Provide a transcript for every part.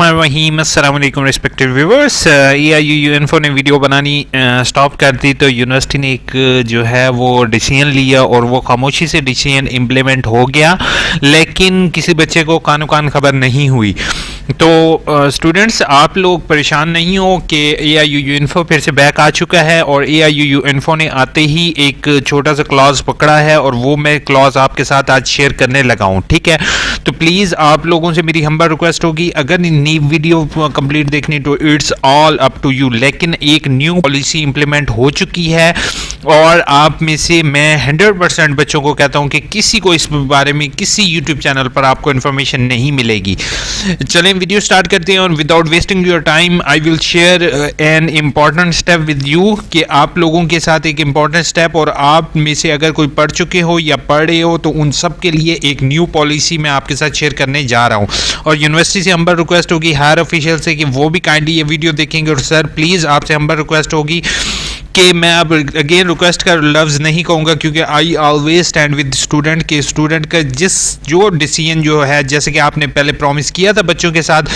बिस्मिल्लाहिर्रहमानिर्रहीम। अस्सलाम वालेकुम रिस्पेक्टेड व्यूअर्स। AIUU इन्फो ने वीडियो बनानी स्टॉप कर दी तो यूनिवर्सिटी ने एक जो है वो डिसीजन लिया और वो खामोशी से डिसीजन इम्प्लीमेंट हो गया, लेकिन किसी बच्चे को कानो कान खबर नहीं हुई। तो स्टूडेंट्स आप लोग परेशान नहीं हो कि AIUU इन्फो फिर से बैक आ चुका है और AIUU इन्फो ने आते ही एक छोटा सा क्लॉज पकड़ा है और वो मैं क्लॉज आपके साथ आज शेयर करने लगा हूँ। ठीक है, तो प्लीज़ आप लोगों से मेरी हम्बल रिक्वेस्ट होगी, अगर नई वीडियो कंप्लीट देखनी तो it's all up to you. लेकिन एक न्यू पॉलिसी इंप्लीमेंट हो चुकी है और आप में से मैं 100% बच्चों को कहता हूं कि किसी को इस बारे में किसी यूट्यूब चैनल पर आपको इन्फॉर्मेशन नहीं मिलेगी। चलें वीडियो स्टार्ट करते हैं और without wasting your time I will share an important step with you कि आप लोगों के साथ एक इम्पॉर्टेंट स्टेप, और आप में से अगर कोई पढ़ चुके हो या पढ़ रहे हो तो उन सब के लिए एक न्यू पॉलिसी मैं आपके साथ शेयर करने जा रहा हूं। और यूनिवर्सिटी से हम्बल रिक्वेस्ट होगी हायर ऑफिशियल से कि वो भी काइंडली ये वीडियो देखेंगे। और सर प्लीज़ आपसे हम्बल रिक्वेस्ट होगी कि मैं अब अगेन रिक्वेस्ट का लफ्ज़ नहीं कहूँगा, क्योंकि I always stand with student के स्टूडेंट का जो डिसीजन जो है, जैसे कि आपने पहले प्रॉमिस किया था बच्चों के साथ,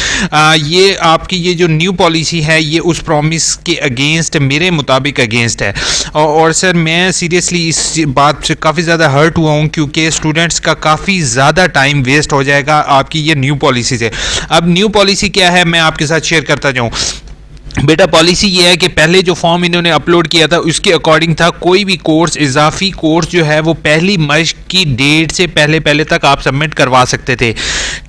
ये आपकी ये जो न्यू पॉलिसी है ये उस प्रॉमिस के अगेंस्ट, मेरे मुताबिक अगेंस्ट है। और सर मैं सीरियसली इस बात से काफ़ी ज़्यादा हर्ट हुआ हूँ, क्योंकि स्टूडेंट्स का काफ़ी ज़्यादा टाइम वेस्ट हो जाएगा आपकी ये न्यू पॉलिसी से। अब न्यू पॉलिसी क्या है मैं आपके साथ शेयर करता जाऊँ। बेटा पॉलिसी ये है कि पहले जो फॉर्म इन्होंने अपलोड किया था उसके अकॉर्डिंग था कोई भी कोर्स, इजाफी कोर्स जो है वो पहली मश्क की डेट से पहले तक आप सबमिट करवा सकते थे।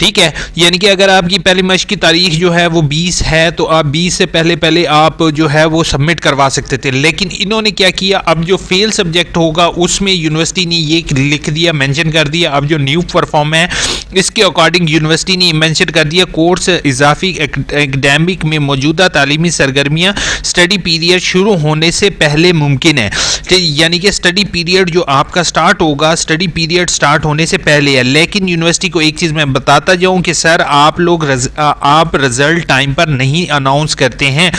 ठीक है, यानी कि अगर आपकी पहली मश्क की तारीख जो है वो 20 है तो आप 20 से पहले आप जो है वो सबमिट करवा सकते थे। लेकिन इन्होंने क्या किया, अब जो फेल सब्जेक्ट होगा उसमें यूनिवर्सिटी ने ये लिख दिया, मेंशन कर दिया, अब जो न्यू परफॉर्म है इसके अकॉर्डिंग यूनिवर्सिटी ने मेंशन कर दिया कोर्स इजाफी एकेडमिक में मौजूदा तालीमी सरगर्मियां स्टडी पीरियड शुरू होने से पहले मुमकिन है। यानी कि स्टडी पीरियड जो आपका स्टार्ट होगा, स्टडी पीरियड स्टार्ट होने से पहले है। लेकिन यूनिवर्सिटी को एक चीज़ मैं बताता जाऊं कि सर आप लोग आप रिजल्ट टाइम पर नहीं अनाउंस करते हैं।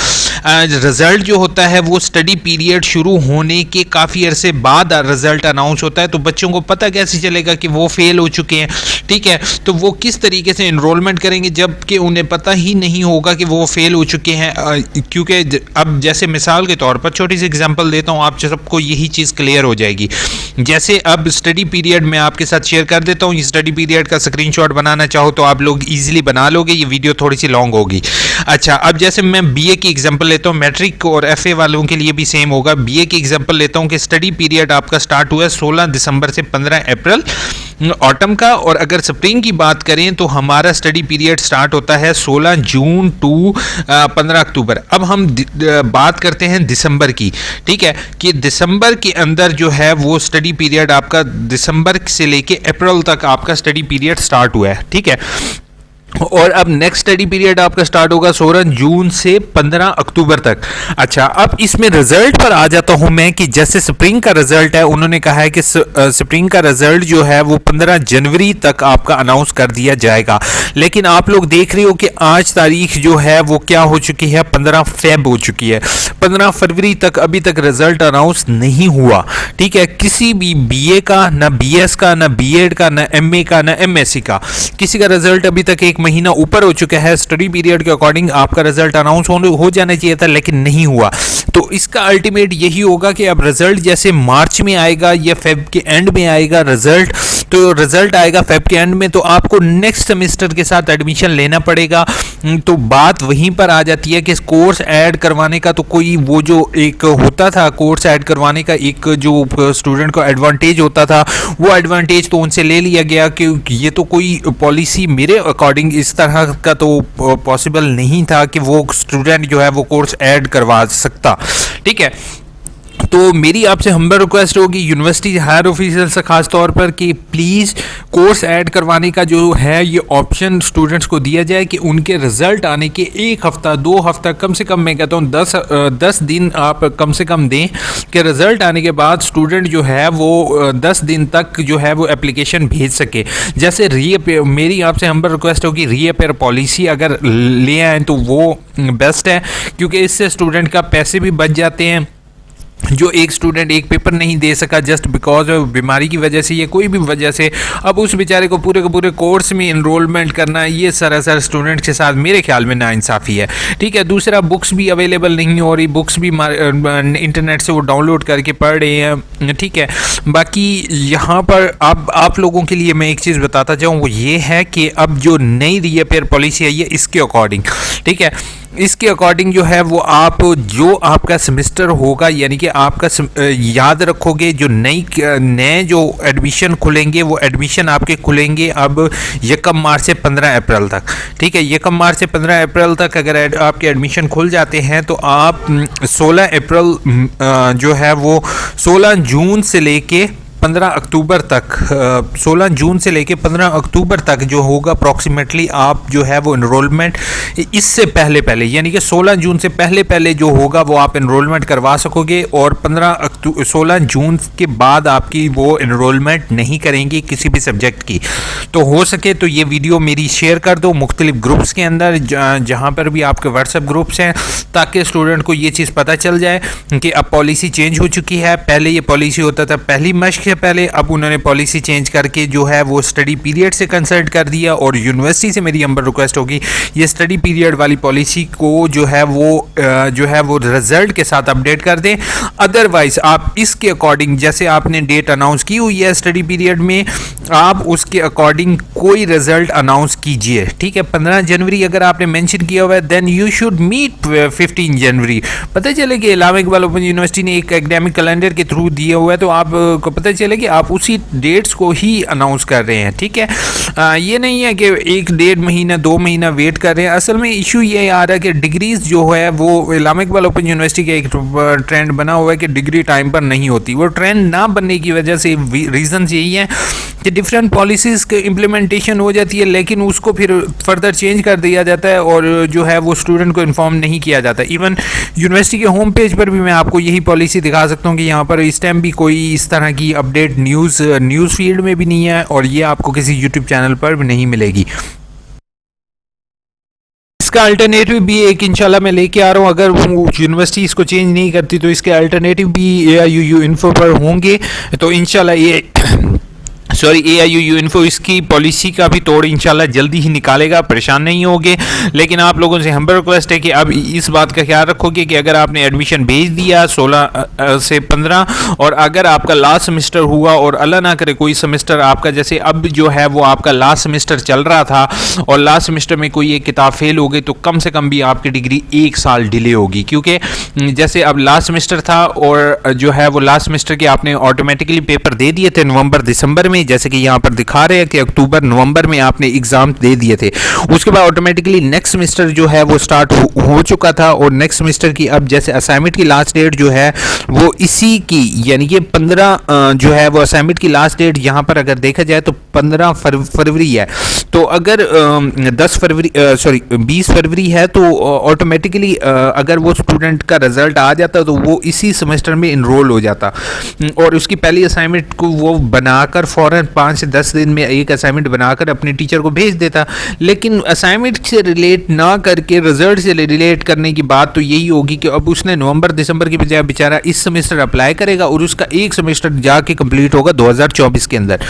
रिजल्ट जो होता है वो स्टडी पीरियड शुरू होने के काफ़ी अरसे बाद रिजल्ट अनाउंस होता है, तो बच्चों को पता कैसे चलेगा कि वो फेल हो चुके हैं। ठीक है, तो वो किस तरीके से इनरोलमेंट करेंगे जबकि उन्हें पता ही नहीं होगा कि वो फेल हो चुके हैं। क्योंकि अब जैसे मिसाल के तौर पर छोटी सी एग्जांपल देता हूँ, आप सबको यही चीज़ क्लियर हो जाएगी। जैसे अब स्टडी पीरियड मैं आपके साथ शेयर कर देता हूँ, स्टडी पीरियड का स्क्रीनशॉट बनाना चाहो तो आप लोग इजीली बना लोगे, ये वीडियो थोड़ी सी लॉन्ग होगी। अच्छा, अब जैसे मैं BA की एग्जांपल लेता हूँ, मैट्रिक और FA वालों के लिए भी सेम होगा। BA की एग्जांपल लेता हूँ कि स्टडी पीरियड आपका स्टार्ट हुआ है 16 दिसंबर से 15 अप्रैल ऑटम का, और अगर स्प्रिंग की बात करें तो हमारा स्टडी पीरियड स्टार्ट होता है 16 जून टू 15 अक्टूबर। अब हम बात करते हैं दिसंबर की। ठीक है, कि दिसंबर के अंदर जो है वो स्टडी पीरियड आपका दिसंबर से लेके अप्रैल तक आपका स्टडी पीरियड स्टार्ट हुआ है। ठीक है, और अब नेक्स्ट स्टडी पीरियड आपका स्टार्ट होगा 16 जून से 15 अक्टूबर तक। अच्छा, अब इसमें रिजल्ट पर आ जाता हूं मैं कि जैसे स्प्रिंग का रिजल्ट है, उन्होंने कहा है कि स्प्रिंग का रिजल्ट जो है वो 15 जनवरी तक आपका अनाउंस कर दिया जाएगा। लेकिन आप लोग देख रहे हो कि आज तारीख जो है वो क्या हो चुकी है, 15 फेब हो चुकी है। 15 फरवरी तक अभी तक रिजल्ट अनाउंस नहीं हुआ। ठीक है, किसी भी BA का, ना BS का, ना BEd का, ना MA का, ना MSc का, किसी का रिजल्ट अभी तक एक महीना ऊपर हो चुका है। स्टडी पीरियड के अकॉर्डिंग आपका रिजल्ट अनाउंस हो जाना चाहिए था, लेकिन नहीं हुआ। तो इसका अल्टीमेट यही होगा कि अब रिजल्ट जैसे मार्च में आएगा या फेब के एंड में आएगा रिजल्ट, तो रिजल्ट आएगा फेब के एंड में, तो आपको नेक्स्ट सेमेस्टर के साथ एडमिशन लेना पड़ेगा। तो बात वहीं पर आ जाती है कि कोर्स ऐड करवाने का तो कोई वो जो एक होता था, कोर्स ऐड करवाने का एक जो स्टूडेंट को एडवांटेज होता था, वो एडवांटेज तो उनसे ले लिया गया कि ये तो कोई पॉलिसी मेरे अकॉर्डिंग इस तरह का तो पॉसिबल नहीं था कि वो स्टूडेंट जो है वो कोर्स ऐड करवा सकता। ठीक है, तो मेरी आपसे हम्बल रिक्वेस्ट होगी यूनिवर्सिटी हायर ऑफिशियल से खास तौर पर कि प्लीज़ कोर्स ऐड करवाने का जो है ये ऑप्शन स्टूडेंट्स को दिया जाए कि उनके रिजल्ट आने के 1 हफ्ता 2 हफ्ता, कम से कम मैं कहता हूँ 10 दिन आप कम से कम दें कि रिजल्ट आने के बाद स्टूडेंट जो है वो 10 दिन तक जो है वो एप्लीकेशन भेज सके। जैसे रीअपेयर, मेरी आपसे हम्बल रिक्वेस्ट होगी रीअपेयर पॉलिसी अगर ले आएँ तो वो बेस्ट है, क्योंकि इससे स्टूडेंट का पैसे भी बच जाते हैं जो एक स्टूडेंट एक पेपर नहीं दे सका जस्ट बिकॉज ऑफ बीमारी की वजह से या कोई भी वजह से, अब उस बेचारे को पूरे के पूरे कोर्स में इनरोलमेंट करना, ये सरासर स्टूडेंट के साथ मेरे ख्याल में नाइंसाफ़ी है। ठीक है, दूसरा बुक्स भी अवेलेबल नहीं हो रही, बुक्स भी इंटरनेट से वो डाउनलोड करके पढ़ रहे हैं। ठीक है, बाकी यहाँ पर अब आप लोगों के लिए मैं एक चीज़ बताता जाऊँ, वो ये है कि अब जो नई रीअपेयर पॉलिसी आई है इसके अकॉर्डिंग, ठीक है, इसके अकॉर्डिंग जो है वो आप जो आपका सेमेस्टर होगा, यानी कि आपका याद रखोगे जो नए जो एडमिशन खुलेंगे वो एडमिशन आपके खुलेंगे अब 1 मार्च से 15 अप्रैल तक। ठीक है, 1 मार्च से 15 अप्रैल तक अगर आपके एडमिशन खुल जाते हैं तो आप 16 अप्रैल जो है वो 16 जून से लेके 15 अक्टूबर तक 16 जून से लेके 15 अक्टूबर तक जो होगा अप्रॉक्सीमेटली आप जो है वो इनरोलमेंट इससे पहले यानी कि 16 जून से पहले जो होगा वो आप इनरोलमेंट करवा सकोगे, और 16 जून के बाद आपकी वो इनरोलमेंट नहीं करेंगे किसी भी सब्जेक्ट की। तो हो सके तो ये वीडियो मेरी शेयर कर दो मुख्तलिफ ग्रुप्स के अंदर जहाँ पर भी आपके व्हाट्सएप ग्रुप्स हैं, ताकि स्टूडेंट को ये चीज़ पता चल जाए कि अब पॉलिसी चेंज हो चुकी है। पहले ये पॉलिसी होता था पहली मश्क से पहले, अब उन्होंने पॉलिसी चेंज करके जो है वो स्टडी पीरियड से कंसल्ट कर दिया, और यूनिवर्सिटी से मेरी हम्बल रिक्वेस्ट होगी ये स्टडी पीरियड वाली पॉलिसी को जो है वो रिजल्ट के साथ अपडेट कर दें। अदरवाइज आप इसके अकॉर्डिंग, जैसे आपने डेट अनाउंस की हुई है स्टडी पीरियड में, आप उसके अकॉर्डिंग कोई रिजल्ट अनाउंस कीजिए। ठीक है, 15 जनवरी अगर आपने मेंशन किया हुआ है देन यू शुड मीट 15 जनवरी। पता चले कि इलामा इकबाल ओपन यूनिवर्सिटी ने एक एकेडमिक कैलेंडर के थ्रू दिया हुआ है, तो आपको पता चले कि आप उसी डेट्स को ही अनाउंस कर रहे हैं। ठीक है, ये नहीं है कि एक 1.5 महीना 2 महीना वेट कर रहे हैं। असल में इशू ये आ रहा है कि डिग्रीज जो है वो इलामा इकबाल ओपन यूनिवर्सिटी का एक ट्रेंड बना हुआ है कि डिग्री टाइम पर नहीं होती। वो ट्रेंड ना बनने की वजह से रीज़न यही है कि डिफरेंट पॉलिसीज़ के इम्प्लीमेंटेशन हो जाती है, लेकिन उसको फिर फर्दर चेंज कर दिया जाता है और जो है वो स्टूडेंट को इन्फॉर्म नहीं किया जाता। इवन यूनिवर्सिटी के होम पेज पर भी मैं आपको यही पॉलिसी दिखा सकता हूँ कि यहाँ पर इस टाइम भी कोई इस तरह की अपडेट न्यूज़ फील्ड में भी नहीं है, और ये आपको किसी यूट्यूब चैनल पर भी नहीं मिलेगी। इसका अल्टरनेटिव भी एक इंशाल्लाह मैं लेके आ रहा हूँ। अगर यूनिवर्सिटी इसको चेंज नहीं करती तो इसके अल्टरनेटिव भी AIUU इन्फो पर होंगे, तो इंशाल्लाह ये AIUU इन्फो इसकी पॉलिसी का भी तोड़ इंशाल्लाह जल्दी ही निकालेगा, परेशान नहीं होगे। लेकिन आप लोगों से हम्बल रिक्वेस्ट है कि अब इस बात का ख्याल रखोगे कि अगर आपने एडमिशन भेज दिया 16 से 15 और अगर आपका लास्ट सेमेस्टर हुआ और अल्लाह ना करे कोई सेमेस्टर आपका, जैसे अब जो है वो आपका लास्ट सेमेस्टर चल रहा था और लास्ट सेमेस्टर में कोई एक किताब फेल हो गई, तो कम से कम भी आपकी डिग्री 1 साल डिले होगी। क्योंकि जैसे अब लास्ट सेमेस्टर था और जो है वो लास्ट सेमेस्टर के आपने ऑटोमेटिकली पेपर दे दिए थे नवंबर दिसंबर में, जैसे कि यहाँ पर दिखा रहे हैं कि अक्टूबर नवंबर में आपने एग्जाम दे दिए थे। उसके बाद ऑटोमेटिकली नेक्स्ट सेमेस्टर जो है वो स्टार्ट हो चुका था, और नेक्स्ट सेमेस्टर की अब जैसे असाइनमेंट की लास्ट डेट जो है वो इसी की यानी कि 15 जो है वो असाइनमेंट की लास्ट डेट यहाँ पर अगर देखा जाए तो 15 फरवरी है। तो अगर 20 फरवरी है तो ऑटोमेटिकली अगर वो स्टूडेंट का रिजल्ट आ जाता तो वो इसी सेमेस्टर में इनरोल हो जाता, और उसकी पहली असाइनमेंट को वो बनाकर फ़ौरन 5 से 10 दिन में एक असाइनमेंट बनाकर अपने टीचर को भेज देता। लेकिन असाइनमेंट से रिलेट ना करके रिजल्ट से रिलेट करने की बात तो यही होगी कि अब उसने नवंबर दिसंबर की बजाय बेचारा इस सेमेस्टर अप्लाई करेगा और उसका एक सेमेस्टर जाके कंप्लीट होगा 2024 के अंदर।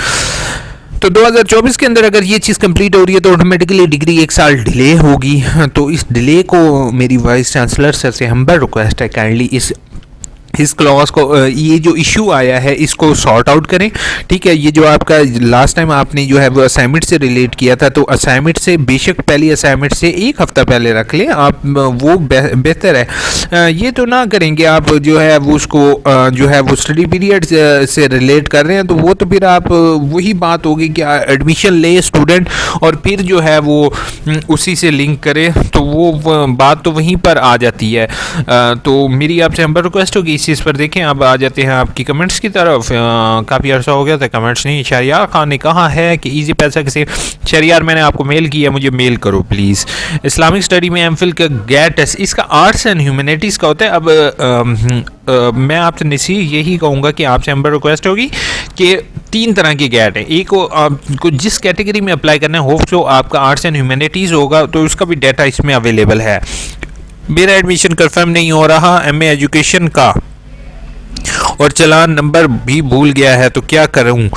तो 2024 के अंदर अगर ये चीज़ कंप्लीट हो रही है तो ऑटोमेटिकली डिग्री 1 साल डिले होगी। तो इस डिले को मेरी वाइस चांसलर सर से हम्बल रिक्वेस्ट है काइंडली इस क्लॉज को, ये जो इशू आया है इसको सॉर्ट आउट करें। ठीक है, ये जो आपका लास्ट टाइम आपने जो है वो असाइनमेंट से रिलेट किया था, तो असाइनमेंट से बेशक पहली असाइनमेंट से 1 हफ्ता पहले रख लें आप, वो बेहतर है। ये तो ना करेंगे आप जो है वो उसको जो है वो स्टडी पीरियड से रिलेट कर रहे हैं, तो वो तो फिर आप वही बात होगी कि एडमिशन ले स्टूडेंट और फिर जो है वो उसी से लिंक करे, तो वो बात तो वहीं पर आ जाती है। तो मेरी आपसे हम्बल रिक्वेस्ट होगी इस चीज़ पर देखें। अब आ जाते हैं आपकी कमेंट्स की तरफ। काफ़ी अर्सा हो गया था कमेंट्स नहीं। शहरियार खान ने कहा है कि इजी पैसा किसी शहरियार मैंने आपको मेल किया, मुझे मेल करो प्लीज़। इस्लामिक स्टडी में एमफिल का गैट टेस्ट इसका आर्ट्स एंड ह्यूमैनिटीज़ का होता है। अब मैं आपसे नसीह यही कहूँगा कि आपसे हम्बल रिक्वेस्ट होगी कि 3 तरह की गैट है। एक को आपको जिस कैटेगरी में अप्लाई करना है, होप जो आपका आर्ट्स एंड ह्यूमैनिटीज़ होगा तो उसका भी डाटा इसमें अवेलेबल है। मेरा एडमिशन कंफर्म नहीं हो रहा MA एजुकेशन का, और चालान नंबर भी भूल गया है तो क्या करूं।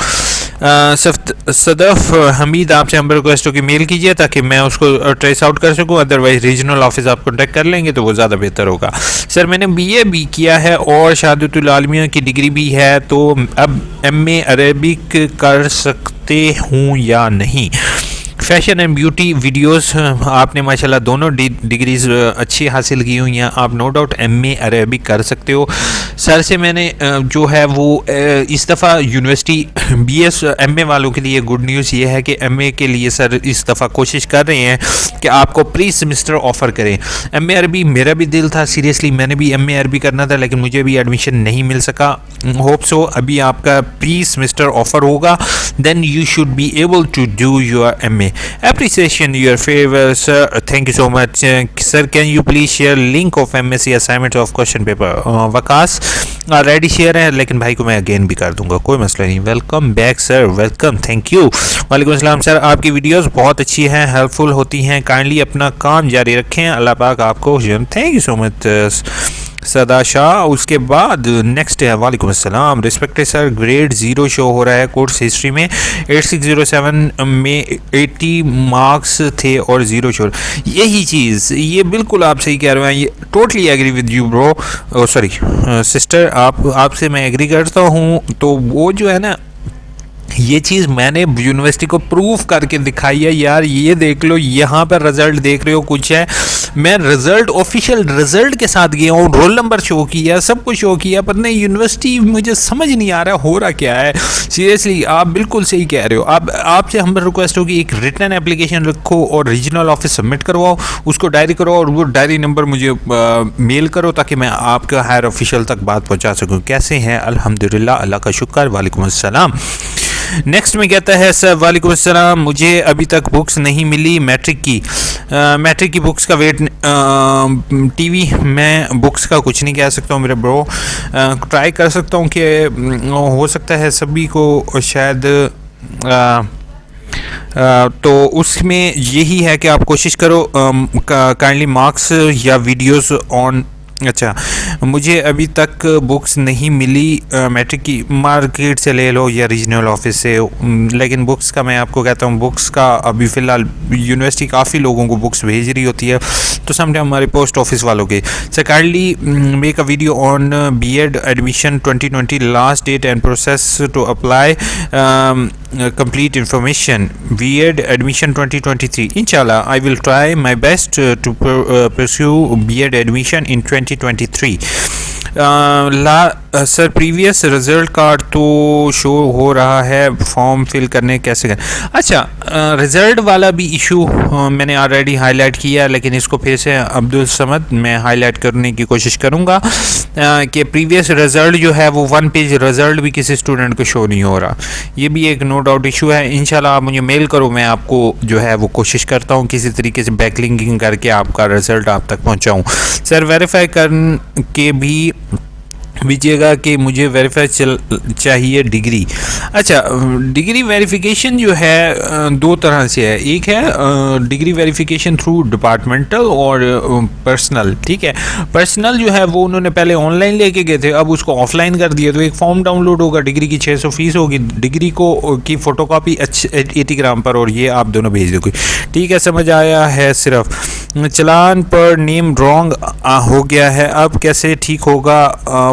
सदफ हमीद आपसे हम रिक्वेस्ट हो कि मेल कीजिए ताकि मैं उसको ट्रेस आउट कर सकूं, अदरवाइज रीजनल ऑफिस आप कॉन्टैक्ट कर लेंगे तो वो ज़्यादा बेहतर होगा। सर मैंने बीए भी किया है और शहादतुल आलमिया की डिग्री भी है, तो अब एमए अरेबिक कर सकते हूँ या नहीं। फैशन एंड ब्यूटी वीडियोस आपने माशाल्लाह दोनों डिग्रीज अच्छी हासिल की हुई हैं, आप नो डाउट एमए अरेबिक कर सकते हो। सर से मैंने जो है वो इस दफ़ा यूनिवर्सिटी बीएस एमए वालों के लिए गुड न्यूज़ ये है कि एमए के लिए सर इस दफ़ा कोशिश कर रहे हैं कि आपको प्री सेमेस्टर ऑफ़र करें। एमए अरबी मेरा भी दिल था, सीरियसली मैंने भी एमए अरबी करना था, लेकिन मुझे भी एडमिशन नहीं मिल सका। होप सो अभी आपका प्री सेमेस्टर ऑफ़र होगा, then you should be able to do your MA. Appreciation your favor, sir. Thank you so much. Sir, can you please share link of MSc assignment of question paper? Waqas already share है, लेकिन भाई को मैं again भी कर दूंगा, कोई मसला नहीं। Welcome back sir, welcome, thank you. वालेकुम अस्सलाम सर, आपकी वीडियोस बहुत अच्छी हैं, हेल्पफुल होती हैं, काइंडली अपना काम जारी रखें, अल्लाह पाक आपको। थैंक यू सो मच सदा शाह। उसके बाद नेक्स्ट है वालेकुम अस्सलाम, रिस्पेक्टेड सर, ग्रेड 0 शो हो रहा है कोर्स हिस्ट्री में, 8607 में 80 मार्क्स थे और 0 शो। यही चीज़, ये बिल्कुल आप सही कह रहे हैं, ये totally agree with you bro, sorry sister, आपसे मैं एग्री करता हूँ। तो वो जो है ना, ये चीज़ मैंने यूनिवर्सिटी को प्रूफ करके दिखाई है यार, ये देख लो, यहाँ पर रिजल्ट देख रहे हो कुछ है, मैं रिजल्ट ऑफिशियल रिजल्ट के साथ गया हूँ, रोल नंबर शो किया, सब कुछ शो किया, पर नहीं यूनिवर्सिटी मुझे समझ नहीं आ रहा हो रहा क्या है। सीरियसली आप बिल्कुल सही कह रहे हो। आप आपसे हम रिक्वेस्ट होगी एक रिटन एप्लीकेशन रखो और रीजनल ऑफिस सबमिट करवाओ, उसको डायरी करो और वो डायरी नंबर मुझे मेल करो ताकि मैं आपका हायर ऑफिशियल तक बात पहुँचा सकूँ। कैसे हैं? अल्हम्दुलिल्लाह, अल्लाह का शुक्र। वालेकुम अस्सलाम। नेक्स्ट में कहता है सर वालेकुम अस्सलाम, मुझे अभी तक बुक्स नहीं मिली मैट्रिक की बुक्स का वेट टीवी मैं बुक्स का कुछ नहीं कह सकता हूँ मेरे ब्रो, ट्राई कर सकता हूँ कि हो सकता है सभी को शायद तो उसमें यही है कि आप कोशिश करो काइंडली मार्क्स या वीडियोस ऑन। अच्छा, मुझे अभी तक बुक्स नहीं मिली मैट्रिक की, मार्केट से ले लो या रीजनल ऑफिस से, लेकिन बुक्स का मैं आपको कहता हूँ, बुक्स का अभी फ़िलहाल यूनिवर्सिटी काफ़ी लोगों को बुक्स भेज रही होती है, तो समटाइम हमारे पोस्ट ऑफिस वालों के। Sir kindly make a video on BEd admission 2020 last date and process to apply complete information BEd admission 2023. Inshallah I will try my best to pursue BEd admission in 2023. Sir previous result card तो show हो रहा है, form fill करने कैसे करें? अच्छा, result वाला भी इशू मैंने ऑलरेडी हाईलाइट किया, लेकिन इसको फिर से अब्दुल समद मैं हाईलाइट करने की कोशिश करूँगा कि प्रीवियस रिज़ल्ट जो है वो 1 पेज रिज़ल्ट भी किसी स्टूडेंट को शो नहीं हो रहा, ये भी एक नो डाउट इशू है। इंशाल्लाह आप मुझे मेल करो, मैं आपको जो है वो कोशिश करता हूँ किसी तरीके से बैकलिंकिंग करके आपका रिज़ल्ट आप तक पहुँचाऊँ। सर वेरीफाई करके भी दीजिएगा कि मुझे वेरीफाई चाहिए डिग्री। अच्छा, डिग्री वेरिफिकेशन जो है 2 तरह से है, एक है डिग्री वेरिफिकेशन थ्रू डिपार्टमेंटल और पर्सनल। ठीक है, पर्सनल जो है वो उन्होंने पहले ऑनलाइन लेके गए थे, अब उसको ऑफलाइन कर दिया, तो एक फॉर्म डाउनलोड होगा, डिग्री की 600 फीस होगी, डिग्री को की फ़ोटोकॉपी 80 ग्राम पर, और ये आप दोनों भेज दोगे। ठीक है, समझ आया है। सिर्फ चलान पर नेम रॉन्ग हो गया है, अब कैसे ठीक होगा?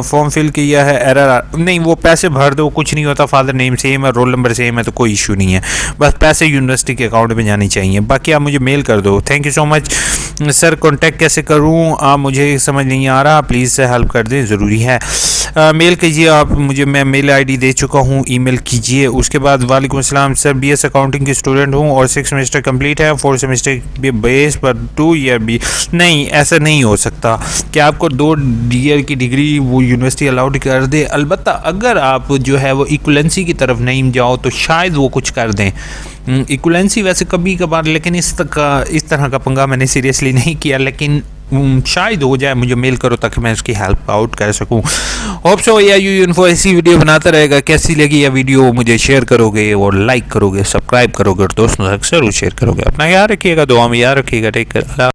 फॉर्म फिल किया है, एरर नहीं, वो पैसे भर दो, कुछ नहीं होता, फादर नेम सेम है, रोल नंबर सेम है, तो कोई इशू नहीं है, बस पैसे यूनिवर्सिटी के अकाउंट में जाने चाहिए, बाकी आप मुझे मेल कर दो। Thank you so much. Sir contact कैसे करूं? आप मुझे समझ नहीं आ रहा, प्लीज़ से हेल्प कर दें, ज़रूरी है। मेल कीजिए आप मुझे, मैं मेल आईडी दे चुका हूँ, ईमेल कीजिए। उसके बाद वालेकुम अस्सलाम सर, बीएस अकाउंटिंग की स्टूडेंट हूँ और 6 सेमेस्टर कंप्लीट है, 4 सेमेस्टर के बेस पर 2 ईयर भी नहीं, ऐसा नहीं हो सकता कि आपको 2 ईयर की डिग्री वो यूनिवर्सिटी अलाउड कर दे। अलबत्ता अगर आप जो है वो इक्वलेंसी की तरफ नहीं जाओ तो शायद वो कुछ कर दें, इक्वलेंसी वैसे कभी कभार, लेकिन इस तरह का पंगा मैंने सीरियसली नहीं किया, लेकिन शायद हो जाए। मुझे मेल करो ताकि मैं उसकी हेल्प आउट कर सकूं। होप सो या यू इन्फो ऐसी वीडियो बनाता रहेगा। कैसी लगी यह वीडियो मुझे शेयर करोगे और लाइक करोगे, सब्सक्राइब करोगे और दोस्तों तक जरूर शेयर करोगे। अपना याद रखिएगा, दुआ में याद रखिएगा। Take care.